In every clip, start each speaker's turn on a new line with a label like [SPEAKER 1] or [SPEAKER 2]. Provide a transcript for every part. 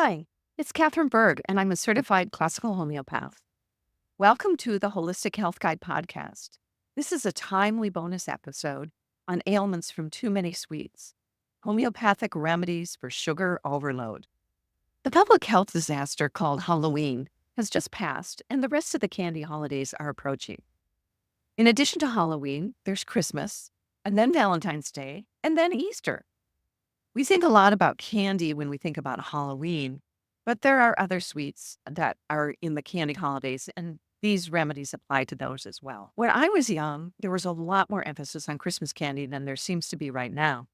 [SPEAKER 1] Hi, it's Catherine Berg, and I'm a certified classical homeopath. Welcome to the Holistic Health Guide podcast. This is a timely bonus episode on ailments from too many sweets, homeopathic remedies for sugar overload. The public health disaster called Halloween has just passed, and the rest of the candy holidays are approaching. In addition to Halloween, there's Christmas, and then Valentine's Day, and then Easter. We think a lot about candy when we think about Halloween, but there are other sweets that are in the candy holidays, and these remedies apply to those as well. When I was young, there was a lot more emphasis on Christmas candy than there seems to be right now.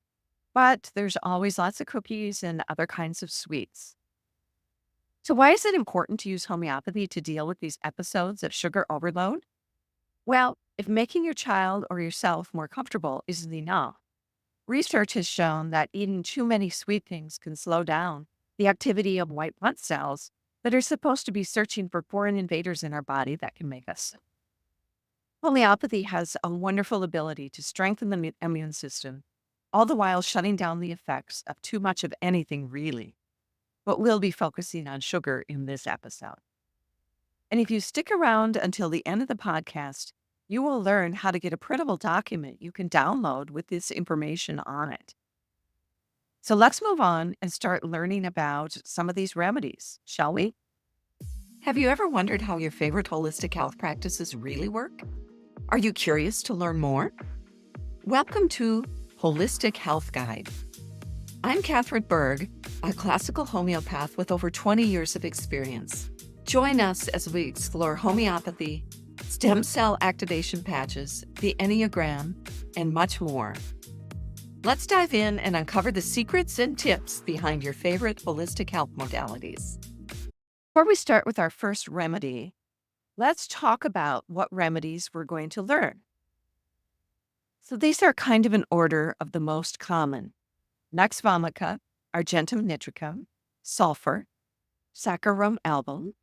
[SPEAKER 1] But there's always lots of cookies and other kinds of sweets. So, why is it important to use homeopathy to deal with these episodes of sugar overload? Well, if making your child or yourself more comfortable isn't enough, research has shown that eating too many sweet things can slow down the activity of white blood cells that are supposed to be searching for foreign invaders in our body that can make us sick. Homeopathy has a wonderful ability to strengthen the immune system, all the while shutting down the effects of too much of anything, really. But we'll be focusing on sugar in this episode. And if you stick around until the end of the podcast, you will learn how to get a printable document you can download with this information on it. So let's move on and start learning about some of these remedies, shall we? Have you ever wondered how your favorite holistic health practices really work? Are you curious to learn more? Welcome to Holistic Health Guide. I'm Catherine Berg, a classical homeopath with over 20 years of experience. Join us as we explore homeopathy, stem cell activation patches, the Enneagram, and much more. Let's dive in and uncover the secrets and tips behind your favorite holistic health modalities. Before we start with our first remedy, let's talk about what remedies we're going to learn. So these are kind of an order of the most common: Nux Vomica, Argentum Nitricum, Sulphur, Saccharum album,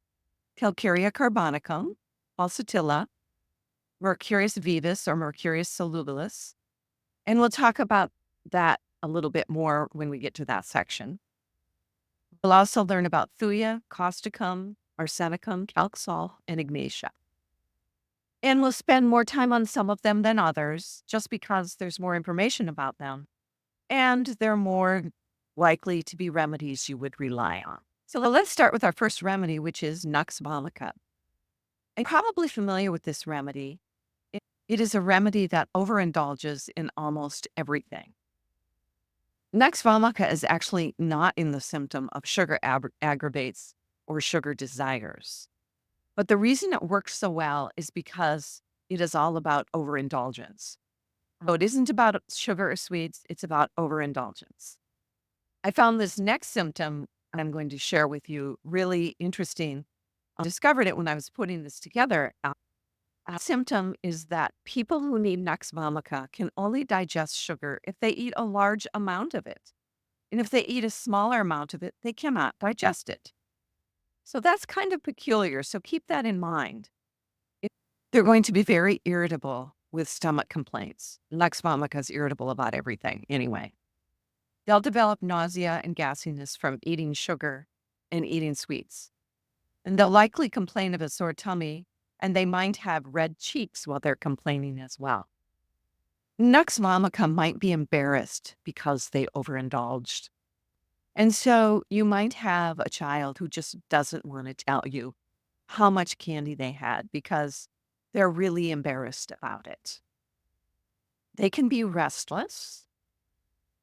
[SPEAKER 1] Calcarea Carbonicum, Pulsatilla, Mercurius vivus or Mercurius solubilis, and we'll talk about that a little bit more when we get to that section. We'll also learn about Thuja, Causticum, Arsenicum, Calc-Sol, and Ignatia. And we'll spend more time on some of them than others, just because there's more information about them, and they're more likely to be remedies you would rely on. So let's start with our first remedy, which is Nux Vomica. I'm probably familiar with this remedy. It is a remedy that overindulges in almost everything. Nux Vomica is actually not in the symptom of sugar aggravates or sugar desires. But the reason it works so well is because it is all about overindulgence. So it isn't about sugar or sweets, it's about overindulgence. I found this next symptom I'm going to share with you really interesting. I discovered it when I was putting this together. A symptom is that people who need Nux Vomica can only digest sugar if they eat a large amount of it. And if they eat a smaller amount of it, they cannot digest it. So that's kind of peculiar. So keep that in mind. They're going to be very irritable with stomach complaints. Nux Vomica is irritable about everything anyway. They'll develop nausea and gassiness from eating sugar and eating sweets. And they'll likely complain of a sore tummy, and they might have red cheeks while they're complaining as well. Nux Vomica might be embarrassed because they overindulged. And so you might have a child who just doesn't want to tell you how much candy they had because they're really embarrassed about it. They can be restless.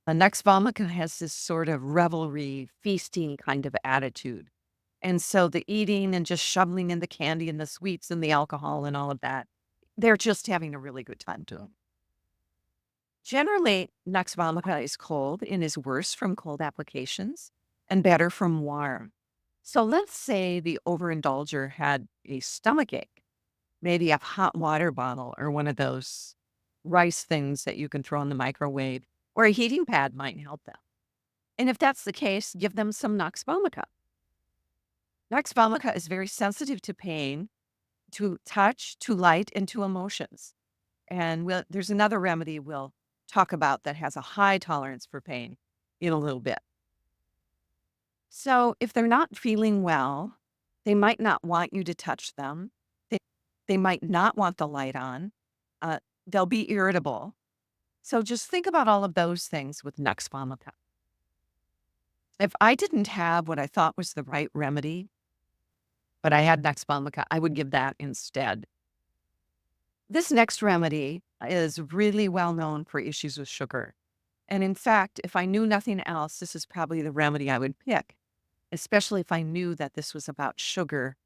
[SPEAKER 1] The Nux Vomica has this sort of revelry, feasting kind of attitude. And so the eating and just shoveling in the candy and the sweets and the alcohol and all of that, they're just having a really good time doing. Generally, Nux Vomica is cold and is worse from cold applications and better from warm. So let's say the overindulger had a stomachache, maybe a hot water bottle or one of those rice things that you can throw in the microwave, or a heating pad might help them. And if that's the case, give them some Nux Vomica. Nux Vomica is very sensitive to pain, to touch, to light, and to emotions. And there's another remedy we'll talk about that has a high tolerance for pain in a little bit. So if they're not feeling well, they might not want you to touch them. They, they might not want the light on. Uh, they'll be irritable. So just think about all of those things with Nux vomica. If I didn't have what I thought was the right remedy, but I had Nux vomica, I would give that instead. This next remedy is really well known for issues with sugar. And in fact, if I knew nothing else, this is probably the remedy I would pick, especially if I knew that this was about sugar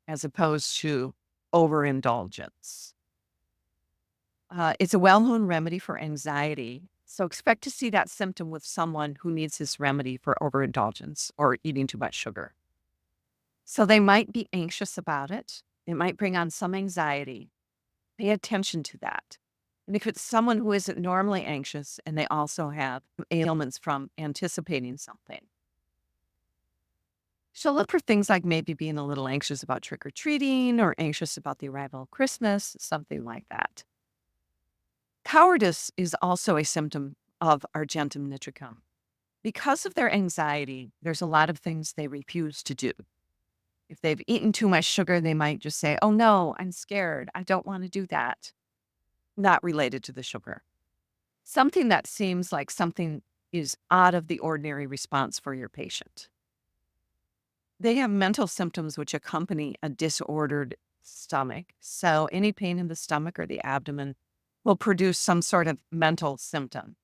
[SPEAKER 1] as opposed to overindulgence. It's a well known remedy for anxiety. So expect to see that symptom with someone who needs this remedy for overindulgence or eating too much sugar. So they might be anxious about it. It might bring on some anxiety. Pay attention to that. And if it's someone who isn't normally anxious and they also have ailments from anticipating something, so look for things like maybe being a little anxious about trick or treating or anxious about the arrival of Christmas, something like that. Cowardice is also a symptom of Argentum nitricum. Because of their anxiety, there's a lot of things they refuse to do. If they've eaten too much sugar, they might just say, "Oh no, I'm scared. I don't want to do that." Not related to the sugar. Something that seems like something is out of the ordinary response for your patient. They have mental symptoms which accompany a disordered stomach. So any pain in the stomach or the abdomen will produce some sort of mental symptom.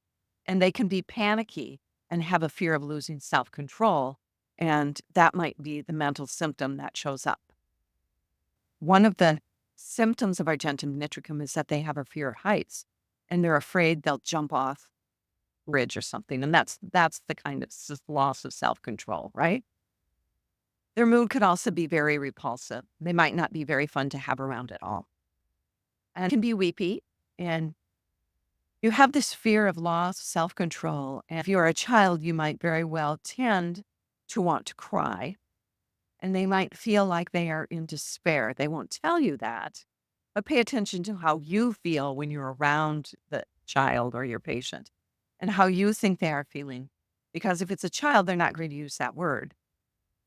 [SPEAKER 1] And they can be panicky and have a fear of losing self control. And that might be the mental symptom that shows up. One of the symptoms of Argentum nitricum is that they have a fear of heights and they're afraid they'll jump off a bridge or something. And that's the kind of loss of self control, right? Their mood could also be very repulsive. They might not be very fun to have around at all and can be weepy. And you have this fear of loss, self control. And if you're a child, you might very well tend to want to cry. And they might feel like they are in despair. They won't tell you that, but pay attention to how you feel when you're around the child or your patient and how you think they are feeling. Because if it's a child, they're not going to use that word.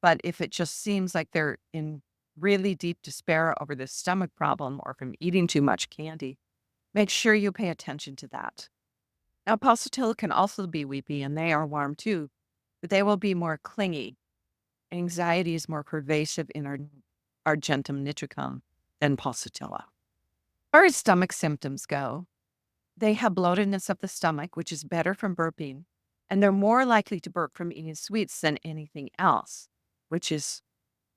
[SPEAKER 1] But if it just seems like they're in really deep despair over this stomach problem or from eating too much candy, make sure you pay attention to that. Now, Pulsatilla can also be weepy, and they are warm too, but they will be more clingy. Anxiety is more pervasive in our Argentum nitricum than Pulsatilla. As far as stomach symptoms go, they have bloatedness of the stomach, which is better from burping, and they're more likely to burp from eating sweets than anything else, which is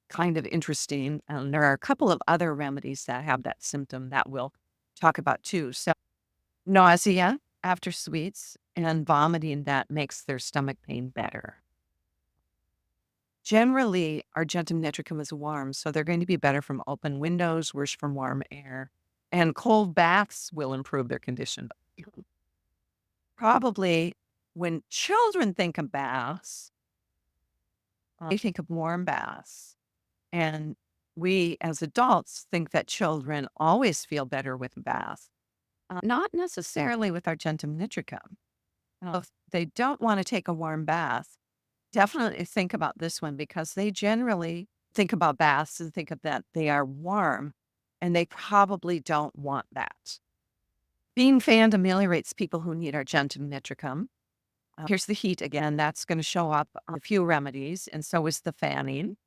[SPEAKER 1] kind of interesting. And there are a couple of other remedies that have that symptom that we'll talk about too. So nausea after sweets and vomiting that makes their stomach pain better. Generally, Argentum nitricum is warm, so they're going to be better from open windows, worse from warm air. And cold baths will improve their condition. Probably when children think of baths, they think of warm baths. And we as adults think that children always feel better with a bath. Not necessarily with Argentum nitricum. If they don't want to take a warm bath, definitely think about this one because they generally think about baths and think of that they are warm and they probably don't want that. Being fanned ameliorates people who need Argentum nitricum. Here's the heat again. That's going to show up on a few remedies, and so is the fanning.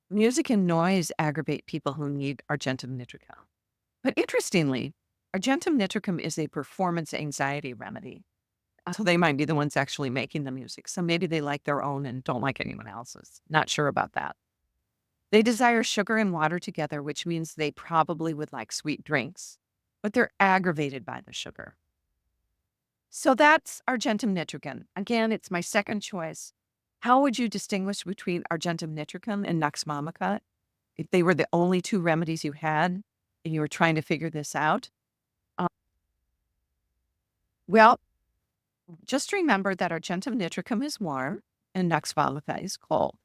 [SPEAKER 1] Music and noise aggravate people who need Argentum nitricum. But interestingly, Argentum nitricum is a performance anxiety remedy. So they might be the ones actually making the music. So maybe they like their own and don't like anyone else's. Not sure about that. They desire sugar and water together, which means they probably would like sweet drinks, but they're aggravated by the sugar. So that's Argentum nitricum. Again, it's my second choice. How would you distinguish between Argentum nitricum and Nux vomica if they were the only two remedies you had and you were trying to figure this out? Well, just remember that Argentum nitricum is warm and Nux vomica is cold.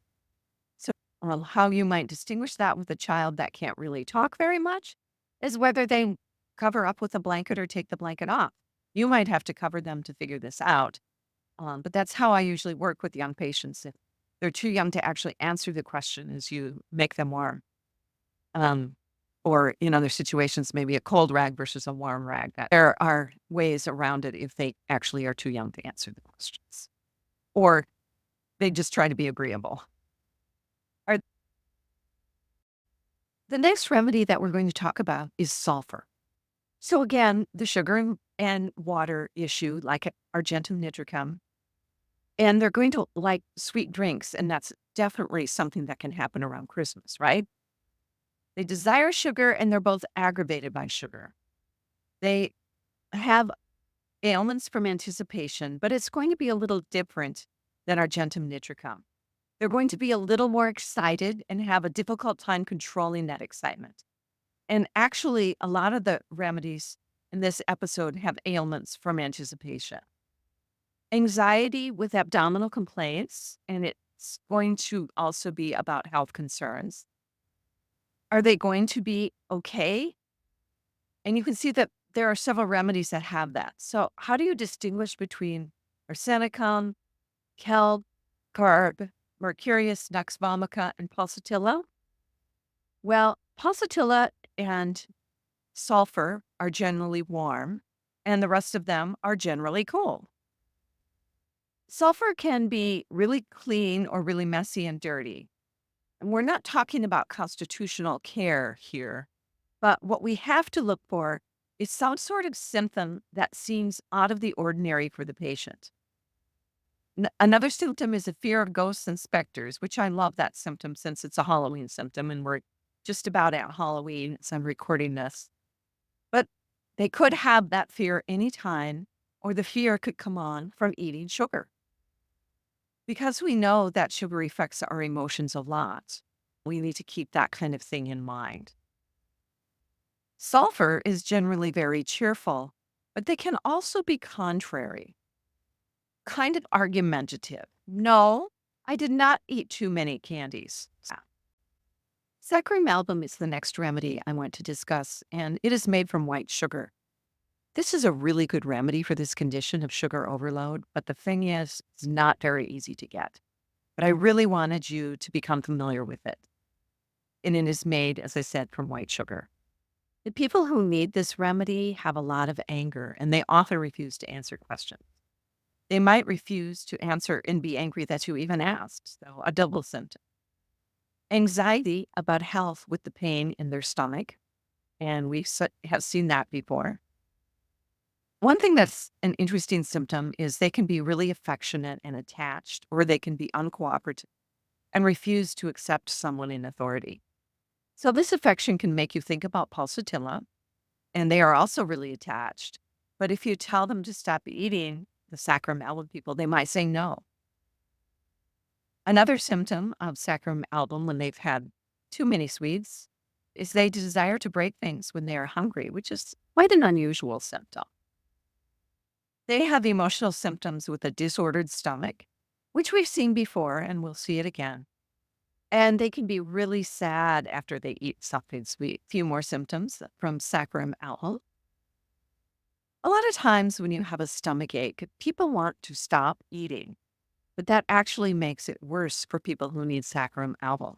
[SPEAKER 1] So how you might distinguish that with a child that can't really talk very much is whether they cover up with a blanket or take the blanket off. You might have to cover them to figure this out. But that's how I usually work with young patients. If they're too young to actually answer the question, is you make them warm. Um, or in other situations, maybe a cold rag versus a warm rag. There are ways around it if they actually are too young to answer the questions. Or they just try to be agreeable. Are The next remedy that we're going to talk about is sulfur. So again, the sugar and water issue, like Argentum nitricum, and they're going to like sweet drinks, and that's definitely something that can happen around Christmas, right? They desire sugar, and they're both aggravated by sugar. They have ailments from anticipation, but it's going to be a little different than Argentum nitricum. They're going to be a little more excited and have a difficult time controlling that excitement. And actually, a lot of the remedies in this episode have ailments from anticipation. Anxiety with abdominal complaints, and it's going to also be about health concerns. Are they going to be okay? And you can see that there are several remedies that have that. So, how do you distinguish between Arsenicum, kelp, carb, Mercurius, Nux vomica, and Pulsatilla? Well, Pulsatilla and sulfur are generally warm, and the rest of them are generally cold. Sulfur can be really clean or really messy and dirty. And we're not talking about constitutional care here, but what we have to look for is some sort of symptom that seems out of the ordinary for the patient. Another symptom is a fear of ghosts and specters, which I love that symptom since it's a Halloween symptom and we're just about at Halloween as I'm recording this. But they could have that fear anytime, or the fear could come on from eating sugar. Because we know that sugar affects our emotions a lot, we need to keep that kind of thing in mind. Sulfur is generally very cheerful, but they can also be contrary, kind of argumentative. No, I did not eat too many candies. Saccharum album is the next remedy I want to discuss, and it is made from white sugar. This is a really good remedy for this condition of sugar overload, but the thing is, it's not very easy to get. But I really wanted you to become familiar with it. And it is made, as I said, from white sugar. The people who need this remedy have a lot of anger, and they often refuse to answer questions. They might refuse to answer and be angry that you even asked, so a double symptom. Anxiety about health with the pain in their stomach, and we have seen that before. One thing that's an interesting symptom is they can be really affectionate and attached, or they can be uncooperative and refuse to accept someone in authority. So this affection can make you think about Pulsatilla, and they are also really attached. But if you tell them to stop eating the Saccharum album people, they might say no. Another symptom of Saccharum album when they've had too many sweets is they desire to break things when they are hungry, which is quite an unusual symptom. They have emotional symptoms with a disordered stomach, which we've seen before and we'll see it again. And they can be really sad after they eat something sweet. A few more symptoms from Saccharum album. A lot of times when you have a stomach ache, people want to stop eating, but that actually makes it worse for people who need Saccharum album.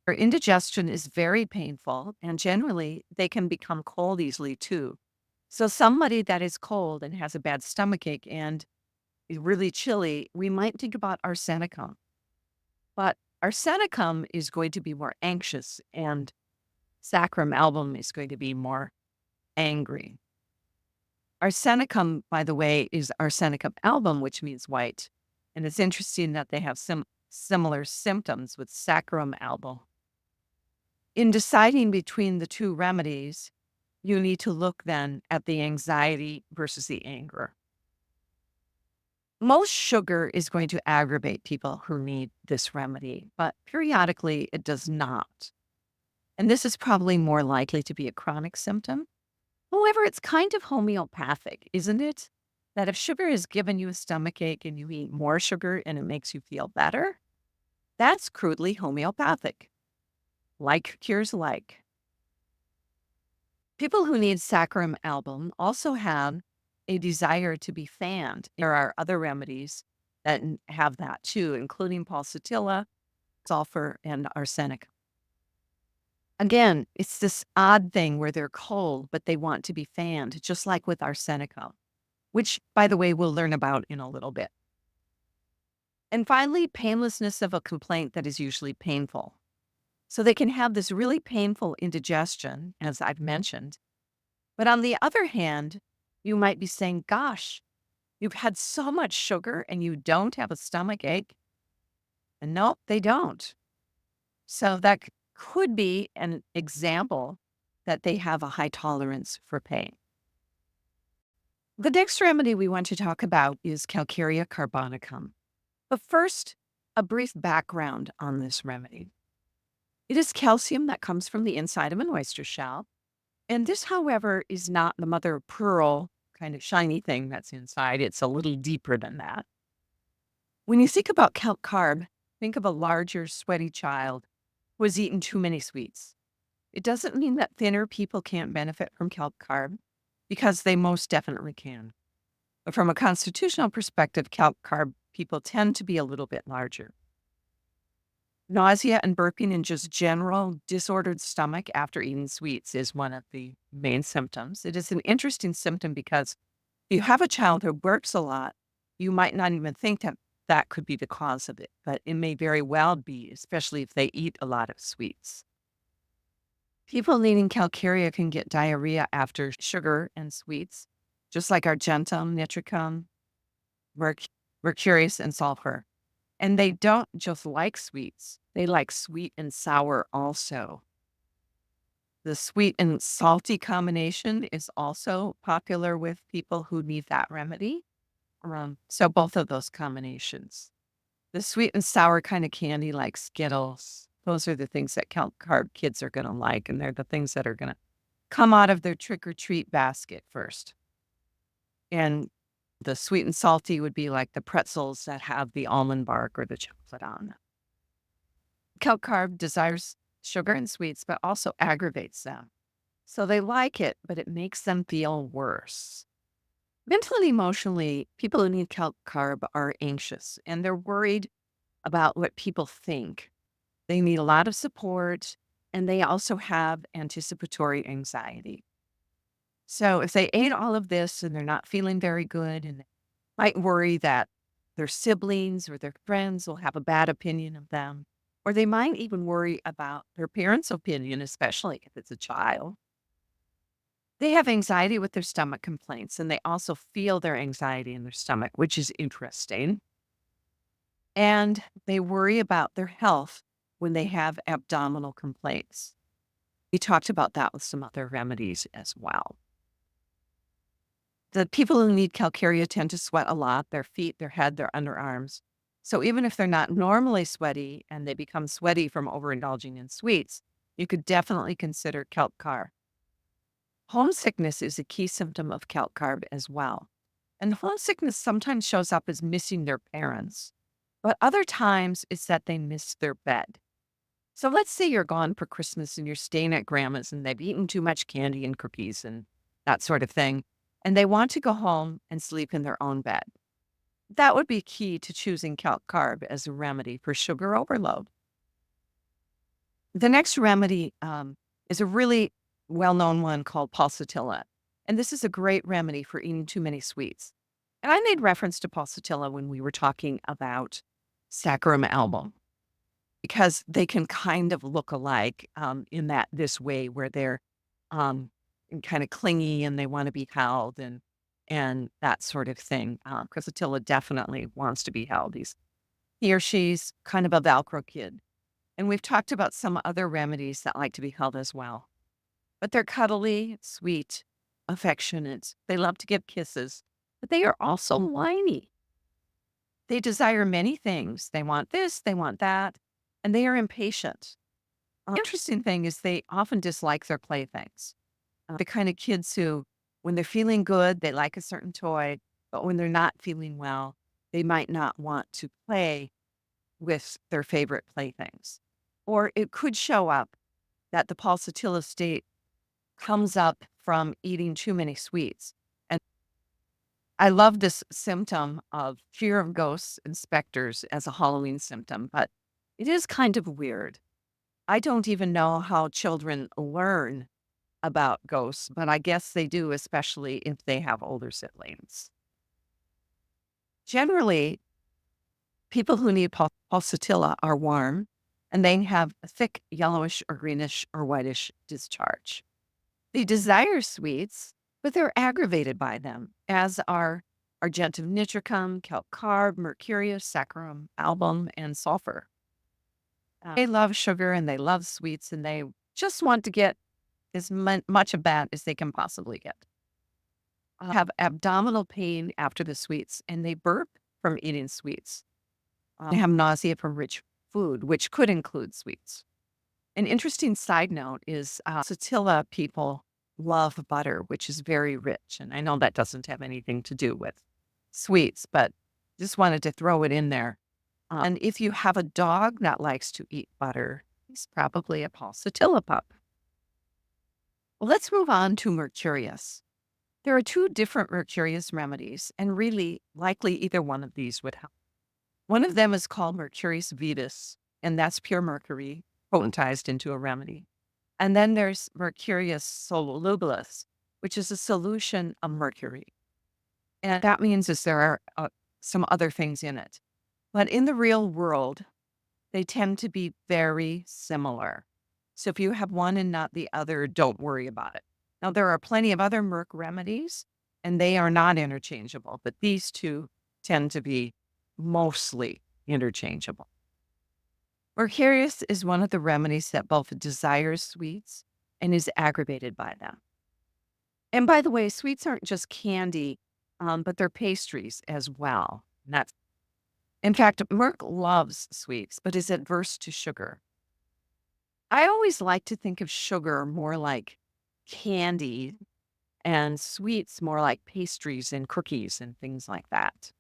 [SPEAKER 1] Their indigestion is very painful, and generally they can become cold easily too. So somebody that is cold and has a bad stomach ache and is really chilly, we might think about Arsenicum. But Arsenicum is going to be more anxious, and Saccharum album is going to be more angry. Arsenicum, by the way, is Arsenicum album, which means white. And it's interesting that they have some similar symptoms with Saccharum album. In deciding between the two remedies, you need to look then at the anxiety versus the anger. Most sugar is going to aggravate people who need this remedy, but periodically it does not. And this is probably more likely to be a chronic symptom. However, it's kind of homeopathic, isn't it? That if sugar has given you a stomachache and you eat more sugar and it makes you feel better, that's crudely homeopathic. Like cures like. People who need Saccharum album also have a desire to be fanned. There are other remedies that have that too, including Pulsatilla, Sulphur, and Arsenicum. Again, it's this odd thing where they're cold, but they want to be fanned, just like with Arsenicum, which, by the way, we'll learn about in a little bit. And finally, painlessness of a complaint that is usually painful. So they can have this really painful indigestion, as I've mentioned. But on the other hand, you might be saying, gosh, you've had so much sugar and you don't have a stomach ache. And nope, they don't. So that could be an example that they have a high tolerance for pain. The next remedy we want to talk about is Calcarea carbonicum. But first, a brief background on this remedy. It is calcium that comes from the inside of an oyster shell. And this, however, is not the mother of pearl kind of shiny thing that's inside. It's a little deeper than that. When you think about calc carb, think of a larger, sweaty child who has eaten too many sweets. It doesn't mean that thinner people can't benefit from calc carb, because they most definitely can. But from a constitutional perspective, calc carb people tend to be a little bit larger. Nausea and burping and just general disordered stomach after eating sweets is one of the main symptoms. It is an interesting symptom because if you have a child who burps a lot, you might not even think that that could be the cause of it, but it may very well be, especially if they eat a lot of sweets. People eating Calcarea can get diarrhea after sugar and sweets, just like Argentum, Nitricum, Mercurius, and Sulphur. And they don't just like sweets, they like sweet and sour also. The sweet and salty combination is also popular with people who need that remedy. So both of those combinations. The sweet and sour kind of candy like Skittles, those are the things that carb kids are going to like, and they're the things that are going to come out of their trick-or-treat basket first. And the sweet and salty would be like the pretzels that have the almond bark or the chocolate on them. Calc carb desires sugar and sweets, but also aggravates them. So they like it, but it makes them feel worse. Mentally, emotionally, people who need calc carb are anxious and they're worried about what people think. They need a lot of support, and they also have anticipatory anxiety. So if they ate all of this and they're not feeling very good, and they might worry that their siblings or their friends will have a bad opinion of them, or they might even worry about their parents' opinion, especially if it's a child. They have anxiety with their stomach complaints, and they also feel their anxiety in their stomach, which is interesting. And they worry about their health when they have abdominal complaints. We talked about that with some other remedies as well. The people who need Calcarea tend to sweat a lot, their feet, their head, their underarms. So even if they're not normally sweaty and they become sweaty from overindulging in sweets, you could definitely consider calc carb. Homesickness is a key symptom of calc carb as well. And homesickness sometimes shows up as missing their parents, but other times it's that they miss their bed. So let's say you're gone for Christmas and you're staying at grandma's and they've eaten too much candy and cookies and that sort of thing, and they want to go home and sleep in their own bed. That would be key to choosing calc carb as a remedy for sugar overload. The next remedy is a really well-known one called Pulsatilla, and this is a great remedy for eating too many sweets. And I made reference to Pulsatilla when we were talking about Saccharum album, because they can kind of look alike in this way where they're kind of clingy and they want to be held and that sort of thing. Pulsatilla definitely wants to be held. He or she's kind of a Velcro kid. And we've talked about some other remedies that like to be held as well. But they're cuddly, sweet, affectionate. They love to give kisses, but they are also whiny. They desire many things. They want this, they want that, and they are impatient. The interesting thing is they often dislike their playthings. The kind of kids who, when they're feeling good, they like a certain toy, but when they're not feeling well, they might not want to play with their favorite playthings. Or it could show up that the pulsatilla state comes up from eating too many sweets. And I love this symptom of fear of ghosts and specters as a Halloween symptom, but it is kind of weird. I don't even know how children learn about ghosts, but I guess they do, especially if they have older siblings. Generally, people who need pulsatilla are warm and they have a thick yellowish or greenish or whitish discharge. They desire sweets, but they're aggravated by them, as are Argentum nitricum, calcarb, Mercurius, Saccharum, album, and sulfur. They love sugar and they love sweets and they just want to get as much of that as they can possibly get. Have abdominal pain after the sweets and they burp from eating sweets. They have nausea from rich food, which could include sweets. An interesting side note is Pulsatilla people love butter, which is very rich. And I know that doesn't have anything to do with sweets, but just wanted to throw it in there. And if you have a dog that likes to eat butter, he's probably a Pulsatilla pup. Well, let's move on to Mercurius. There are two different Mercurius remedies, and really likely either one of these would help. One of them is called Mercurius vitus, and that's pure mercury potentized into a remedy. And then there's Mercurius solubilis, which is a solution of mercury. And that means is there are some other things in it. But in the real world, they tend to be very similar. So if you have one and not the other, don't worry about it. Now, there are plenty of other Merc remedies, and they are not interchangeable, but these two tend to be mostly interchangeable. Mercurius is one of the remedies that both desires sweets and is aggravated by them. And by the way, sweets aren't just candy, but they're pastries as well. And that's, in fact, Merc loves sweets, but is adverse to sugar. I always like to think of sugar more like candy and sweets more like pastries and cookies and things like that.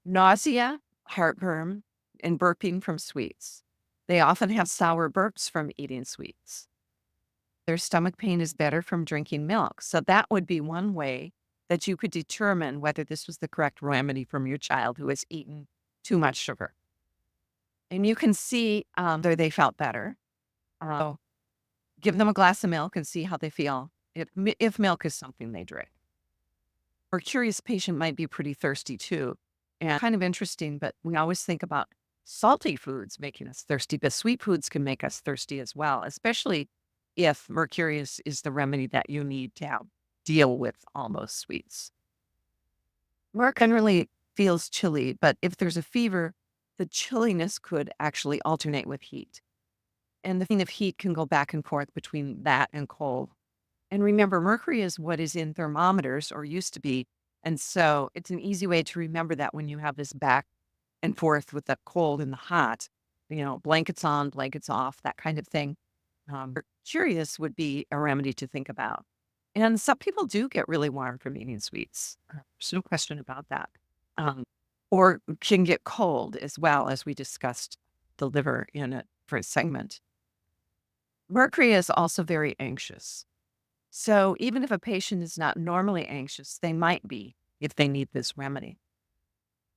[SPEAKER 1] Nausea, heartburn, and burping from sweets. They often have sour burps from eating sweets. Their stomach pain is better from drinking milk. So that would be one way that you could determine whether this was the correct remedy from your child who has eaten too much sugar. And you can see whether they felt better. So give them a glass of milk and see how they feel if milk is something they drink. Or a curious patient might be pretty thirsty too. And kind of interesting, but we always think about salty foods making us thirsty, but sweet foods can make us thirsty as well, especially if Mercurius is the remedy that you need to deal with all those sweets. Merc generally feels chilly, but if there's a fever, the chilliness could actually alternate with heat. And the thing of heat can go back and forth between that and cold. And remember, mercury is what is in thermometers or used to be. And so it's an easy way to remember that when you have this back and forth with the cold and the hot, blankets on, blankets off, that kind of thing. Mercurius would be a remedy to think about. And some people do get really warm from eating sweets. There's no question about that. Or can get cold as well, as we discussed the liver in a first segment. Mercury is also very anxious. So even if a patient is not normally anxious, they might be if they need this remedy.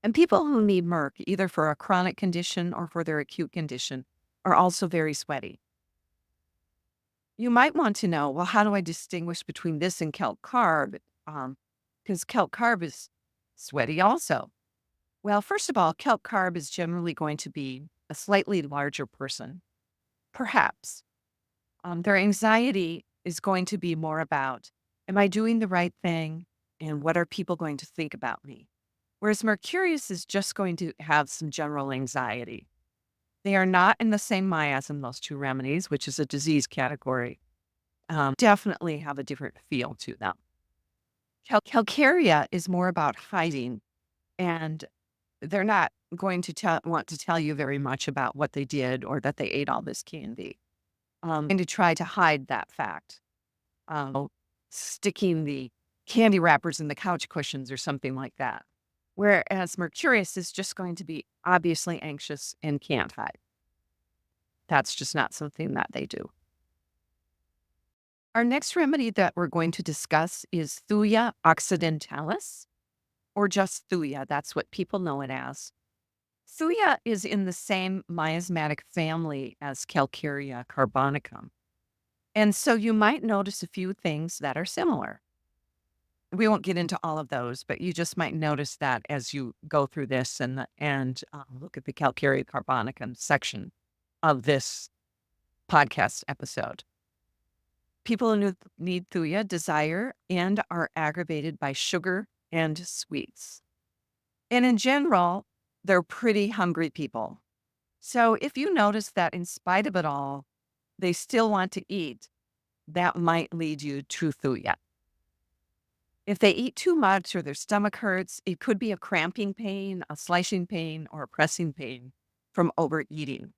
[SPEAKER 1] And people who need Merc, either for a chronic condition or for their acute condition, are also very sweaty. You might want to know, well, how do I distinguish between this and calcarb? Because calcarb is sweaty also. Well, first of all, calcarb is generally going to be a slightly larger person, perhaps. Their anxiety is going to be more about, am I doing the right thing? And what are people going to think about me? Whereas Mercurius is just going to have some general anxiety. They are not in the same miasm, those two remedies, which is a disease category. Definitely have a different feel to them. Calcarea is more about hiding, and they're not going to want to tell you very much about what they did or that they ate all this candy. And to try to hide that fact. Sticking the candy wrappers in the couch cushions or something like that. Whereas Mercurius is just going to be obviously anxious and can't hide. That's just not something that they do. Our next remedy that we're going to discuss is Thuja occidentalis, or just Thuja. That's what people know it as. Thuja is in the same miasmatic family as Calcarea carbonicum. And so you might notice a few things that are similar. We won't get into all of those, but you just might notice that as you go through this and look at the Calcarea carbonicum section of this podcast episode. People who need Thuja desire and are aggravated by sugar and sweets. And in general, they're pretty hungry people. So if you notice that in spite of it all, they still want to eat, that might lead you to Thuja. If they eat too much or their stomach hurts, it could be a cramping pain, a slicing pain, or a pressing pain from overeating.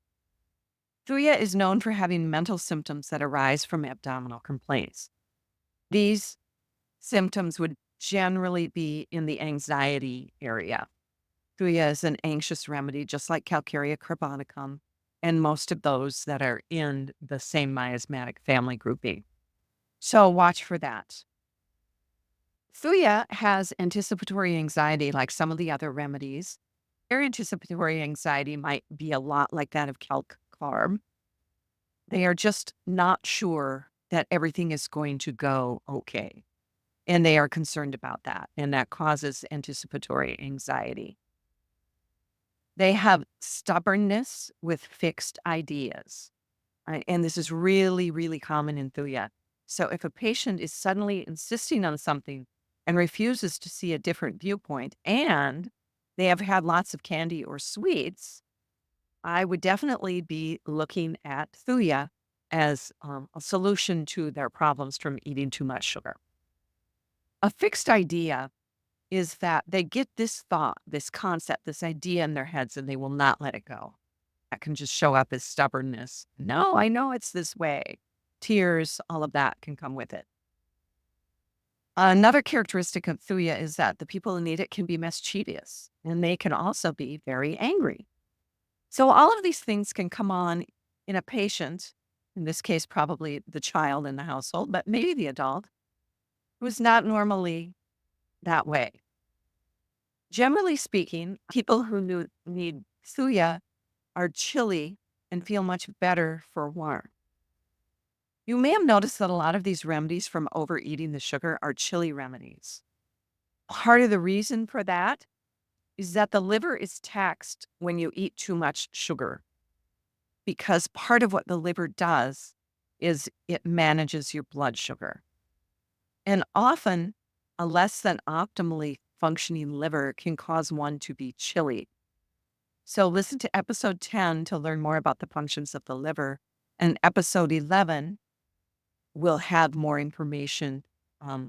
[SPEAKER 1] Thuja is known for having mental symptoms that arise from abdominal complaints. These symptoms would generally be in the anxiety area. Thuja is an anxious remedy, just like Calcarea carbonicum, and most of those that are in the same miasmatic family grouping. So watch for that. Thuja has anticipatory anxiety like some of the other remedies. Their anticipatory anxiety might be a lot like that of calc carb. They are just not sure that everything is going to go okay. And they are concerned about that. And that causes anticipatory anxiety. They have stubbornness with fixed ideas. And this is really, really common in Thuja. So if a patient is suddenly insisting on something and refuses to see a different viewpoint, and they have had lots of candy or sweets, I would definitely be looking at Thuja as a solution to their problems from eating too much sugar. A fixed idea is that they get this thought, this concept, this idea in their heads, and they will not let it go. That can just show up as stubbornness. No, I know it's this way. Tears, all of that can come with it. Another characteristic of Thuja is that the people who need it can be mischievous, and they can also be very angry. So all of these things can come on in a patient, in this case, probably the child in the household, but maybe the adult, who's not normally that way. Generally speaking, people who need Thuja are chilly and feel much better for warmth. You may have noticed that a lot of these remedies from overeating the sugar are chilly remedies. Part of the reason for that is that the liver is taxed when you eat too much sugar, because part of what the liver does is it manages your blood sugar. And often, a less than optimally functioning liver can cause one to be chilly. So listen to episode 10 to learn more about the functions of the liver. And episode 11 will have more information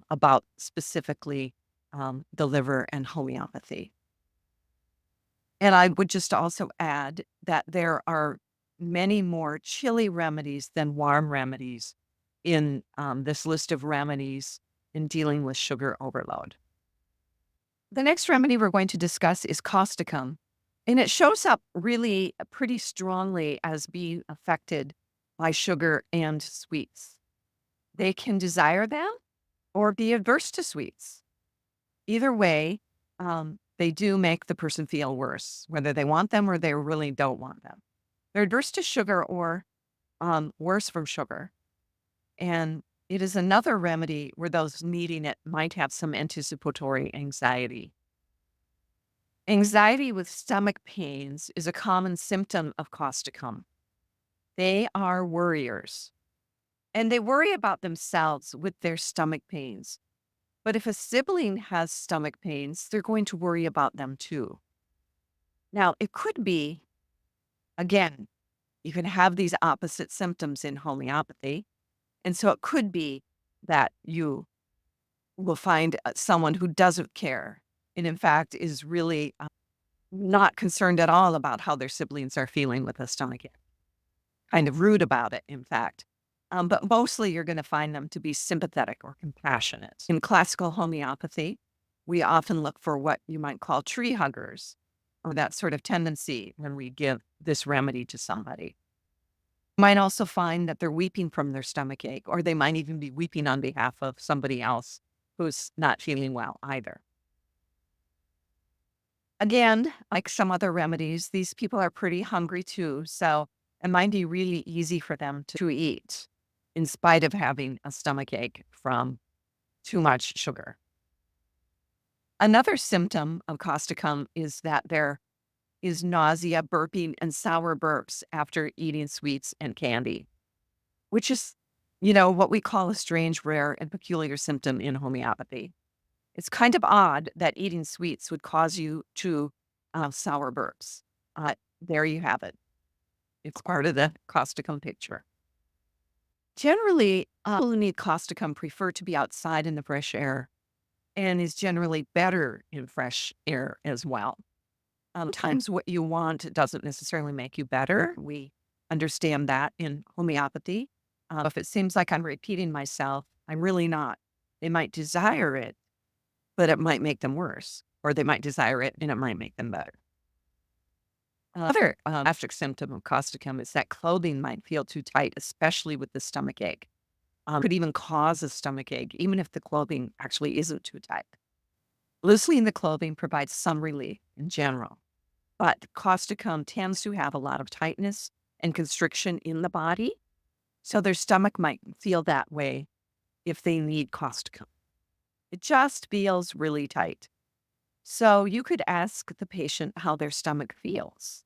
[SPEAKER 1] about specifically the liver and homeopathy. And I would just also add that there are many more chilly remedies than warm remedies in this list of remedies in dealing with sugar overload. The next remedy we're going to discuss is Causticum, and it shows up really pretty strongly as being affected by sugar and sweets. They can desire them or be adverse to sweets. Either way, they do make the person feel worse, whether they want them or they really don't want them. They're adverse to sugar or worse from sugar. And it is another remedy where those needing it might have some anticipatory anxiety. Anxiety with stomach pains is a common symptom of Causticum. They are worriers, and they worry about themselves with their stomach pains. But if a sibling has stomach pains, they're going to worry about them too. Now, it could be, again, you can have these opposite symptoms in homeopathy. And so it could be that you will find someone who doesn't care and, in fact, is really not concerned at all about how their siblings are feeling with a stomachache. Kind of rude about it, in fact. But mostly you're going to find them to be sympathetic or compassionate. In classical homeopathy, we often look for what you might call tree huggers, or that sort of tendency when we give this remedy to somebody. Might also find that they're weeping from their stomach ache, or they might even be weeping on behalf of somebody else who's not feeling well either. Again, like some other remedies, these people are pretty hungry too, so it might be really easy for them to eat in spite of having a stomach ache from too much sugar. Another symptom of causticum is that there is nausea, burping, and sour burps after eating sweets and candy, which is, what we call a strange, rare, and peculiar symptom in homeopathy. It's kind of odd that eating sweets would cause you to sour burps. There you have it. It's part of the causticum picture. Generally, people who need causticum prefer to be outside in the fresh air and is generally better in fresh air as well. Sometimes what you want doesn't necessarily make you better. We understand that in homeopathy. If it seems like I'm repeating myself, I'm really not. They might desire it, but it might make them worse, or they might desire it and it might make them better. Another after symptom of causticum is that clothing might feel too tight, especially with the stomach ache. Could even cause a stomach ache, even if the clothing actually isn't too tight. Loosening the clothing provides some relief in general, but causticum tends to have a lot of tightness and constriction in the body, so their stomach might feel that way if they need causticum. It just feels really tight. So you could ask the patient how their stomach feels.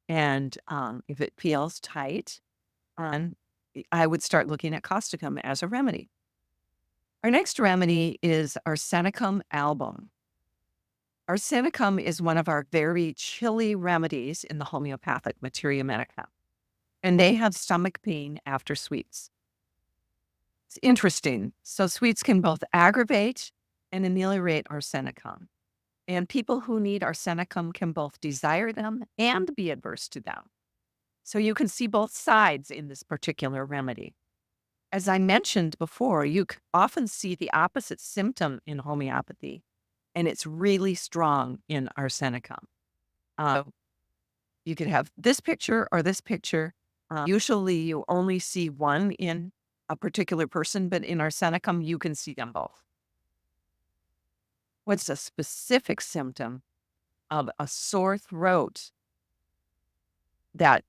[SPEAKER 1] And if it feels tight, I would start looking at causticum as a remedy. Our next remedy is Arsenicum album. Arsenicum is one of our very chilly remedies in the homeopathic materia medica, and they have stomach pain after sweets. It's interesting. So sweets can both aggravate and ameliorate arsenicum. And people who need arsenicum can both desire them and be adverse to them. So you can see both sides in this particular remedy. As I mentioned before, you often see the opposite symptom in homeopathy, and it's really strong in arsenicum. You could have this picture or this picture. Usually you only see one in a particular person, but in arsenicum, you can see them both. What's a specific symptom of a sore throat that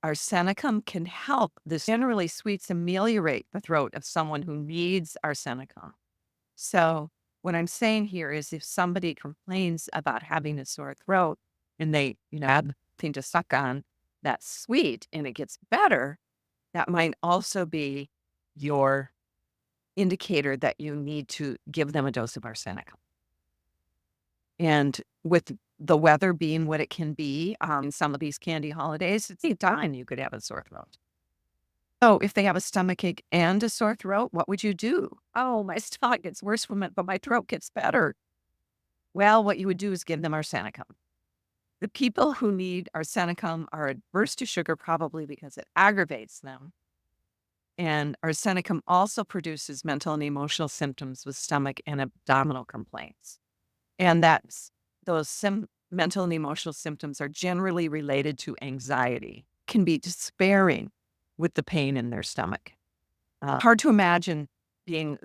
[SPEAKER 1] arsenicum can help? This generally sweets ameliorate the throat of someone who needs arsenicum. So what I'm saying here is if somebody complains about having a sore throat and they, have something to suck on that's sweet and it gets better, that might also be your indicator that you need to give them a dose of arsenicum. And with the weather being what it can be in some of these candy holidays, it's any time you could have a sore throat. So if they have a stomachache and a sore throat, what would you do? Oh, my stomach gets worse from it, but my throat gets better. Well, what you would do is give them arsenicum. The people who need arsenicum are adverse to sugar, probably because it aggravates them. And arsenicum also produces mental and emotional symptoms with stomach and abdominal complaints. And those mental and emotional symptoms are generally related to anxiety, can be despairing with the pain in their stomach. Hard to imagine being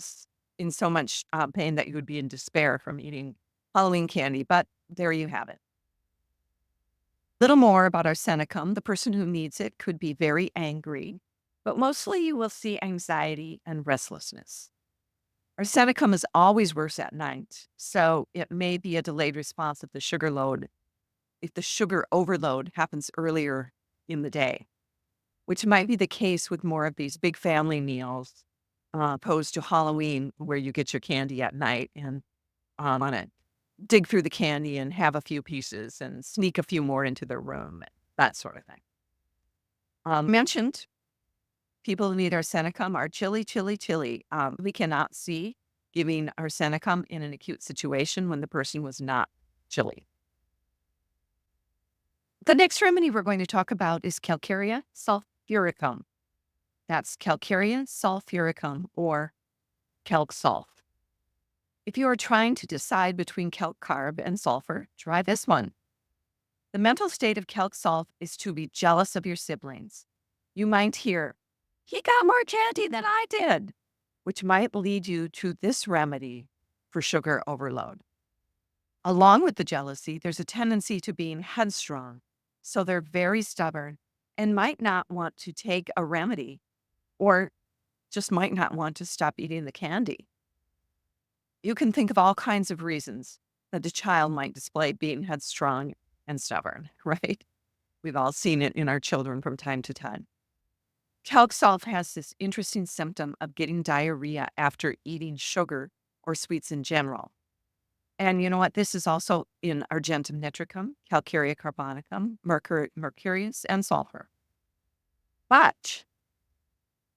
[SPEAKER 1] in so much pain that you would be in despair from eating Halloween candy, but there you have it. Little more about arsenicum. The person who needs it could be very angry, but mostly you will see anxiety and restlessness. Arsenicum is always worse at night, so it may be a delayed response of the sugar load if the sugar overload happens earlier in the day, which might be the case with more of these big family meals, opposed to Halloween, where you get your candy at night and want to dig through the candy and have a few pieces and sneak a few more into their room, that sort of thing. Mentioned people who need arsenicum are chilly, chilly, chilly. We cannot see giving arsenicum in an acute situation when the person was not chilly. The next remedy we're going to talk about is Calcarea sulphuricum. That's Calcarea sulphuricum or calc sulph. If you are trying to decide between calc carb and sulfur, try this one. The mental state of calc sulph is to be jealous of your siblings. You might hear, he got more candy than I did, which might lead you to this remedy for sugar overload. Along with the jealousy, there's a tendency to being headstrong. So they're very stubborn and might not want to take a remedy or just might not want to stop eating the candy. You can think of all kinds of reasons that a child might display being headstrong and stubborn, right? We've all seen it in our children from time to time. Calc salt has this interesting symptom of getting diarrhea after eating sugar or sweets in general. And you know what? This is also in Argentum nitricum, Calcarea carbonicum, Mercurius, and Sulphur. But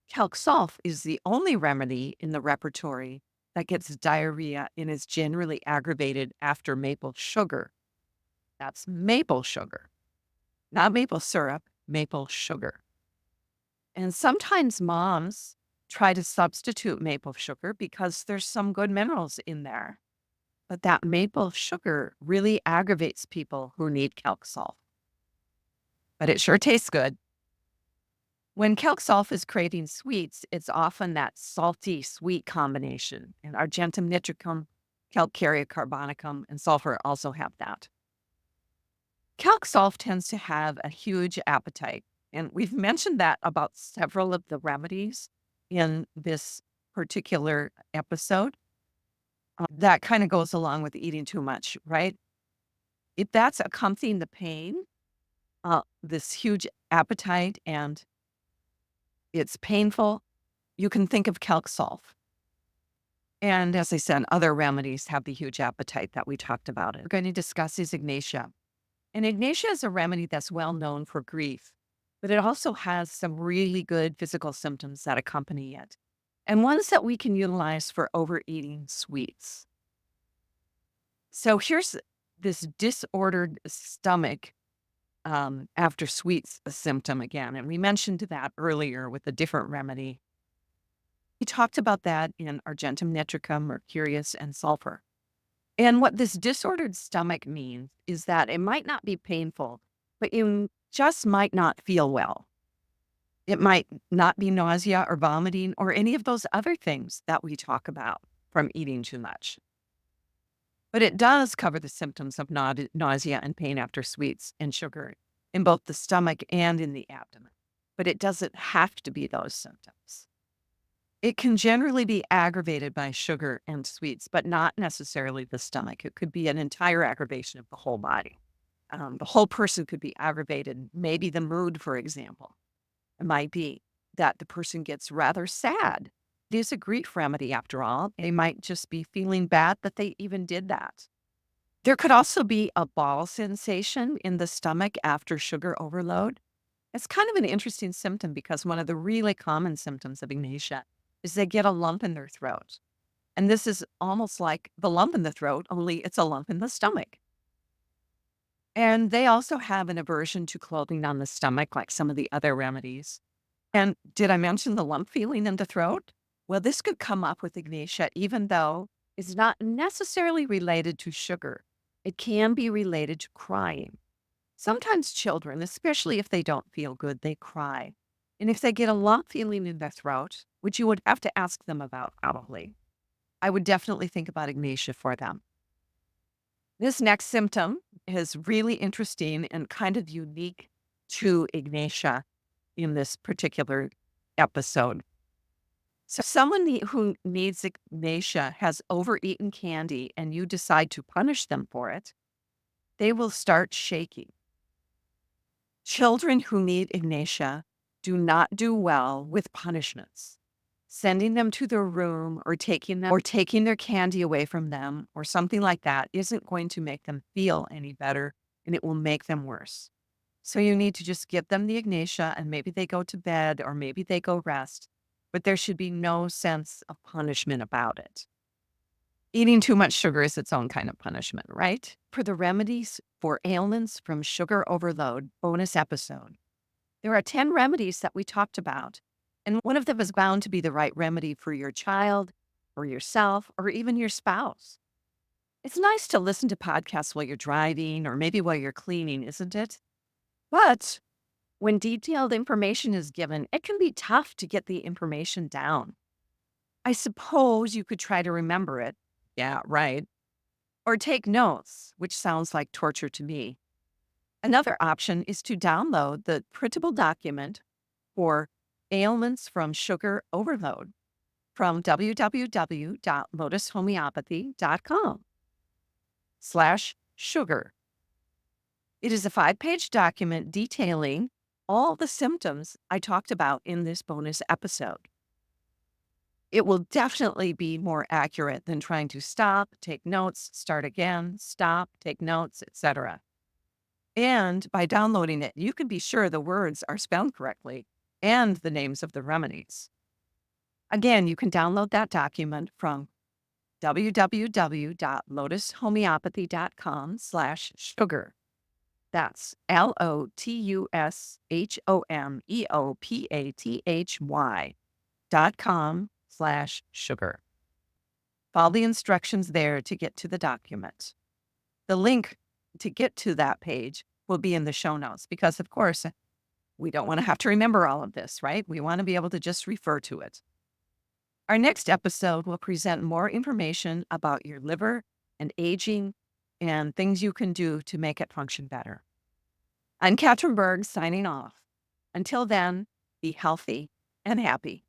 [SPEAKER 1] calc salt is the only remedy in the repertory that gets diarrhea and is generally aggravated after maple sugar. That's maple sugar, not maple syrup, maple sugar. And sometimes moms try to substitute maple sugar because there's some good minerals in there. But that maple sugar really aggravates people who need calc salt. But it sure tastes good. When calc salt is craving sweets, it's often that salty sweet combination. And Argentum nitricum, Calcarea carbonicum, and sulfur also have that. Calc salt tends to have a huge appetite. And we've mentioned that about several of the remedies in this particular episode. That kind of goes along with eating too much, right? If that's accompanying the pain, this huge appetite, and it's painful, you can think of calc salt. And as I said, other remedies have the huge appetite that we talked about. We're going to discuss is Ignatia. And Ignatia is a remedy that's well known for grief, but it also has some really good physical symptoms that accompany it, and ones that we can utilize for overeating sweets. So here's this disordered stomach after sweets symptom again. And we mentioned that earlier with a different remedy. We talked about that in Argentum nitricum, Mercurius, and Sulphur. And what this disordered stomach means is that it might not be painful, but you just might not feel well. It might not be nausea or vomiting or any of those other things that we talk about from eating too much. But it does cover the symptoms of nausea and pain after sweets and sugar in both the stomach and in the abdomen. But it doesn't have to be those symptoms. It can generally be aggravated by sugar and sweets, but not necessarily the stomach. It could be an entire aggravation of the whole body. The whole person could be aggravated. Maybe the mood, for example. It might be that the person gets rather sad. It is a grief remedy, after all. They might just be feeling bad that they even did that. There could also be a ball sensation in the stomach after sugar overload. It's kind of an interesting symptom because one of the really common symptoms of Ignatia is they get a lump in their throat. And this is almost like the lump in the throat, only it's a lump in the stomach. And they also have an aversion to clothing on the stomach, like some of the other remedies. And did I mention the lump feeling in the throat? Well, this could come up with Ignatia, even though it's not necessarily related to sugar. It can be related to crying. Sometimes children, especially if they don't feel good, they cry. And if they get a lump feeling in their throat, which you would have to ask them about probably, I would definitely think about Ignatia for them. This next symptom is really interesting and kind of unique to Ignatia in this particular episode. So someone who needs Ignatia has overeaten candy and you decide to punish them for it, they will start shaking. Children who need Ignatia do not do well with punishments. Sending them to their room or taking their candy away from them or something like that isn't going to make them feel any better, and it will make them worse. So you need to just give them the Ignatia and maybe they go to bed or maybe they go rest, but there should be no sense of punishment about it. Eating too much sugar is its own kind of punishment, right? For the remedies for ailments from sugar overload bonus episode, there are 10 remedies that we talked about, and one of them is bound to be the right remedy for your child or yourself or even your spouse. It's nice to listen to podcasts while you're driving or maybe while you're cleaning, isn't it? But When detailed information is given, it can be tough to get the information down. I suppose you could try to remember it. Yeah, right. Or take notes, which sounds like torture to me. Another option is to download the printable document for ailments from sugar overload from www.lotushomeopathy.com/sugar. It is a 5-page document detailing all the symptoms I talked about in this bonus episode. It will definitely be more accurate than trying to stop, take notes, start again, stop, take notes, etc. And by downloading it, you can be sure the words are spelled correctly and the names of the remedies. Again, you can download that document from www.lotushomeopathy.com/sugar. That's LOTUSHOMEOPATHY.com/sugar. Follow the instructions there to get to the document. The link to get to that page will be in the show notes because, of course, we don't want to have to remember all of this, right? We want to be able to just refer to it. Our next episode will present more information about your liver and aging and things you can do to make it function better. I'm Katrin Berg signing off. Until then, be healthy and happy.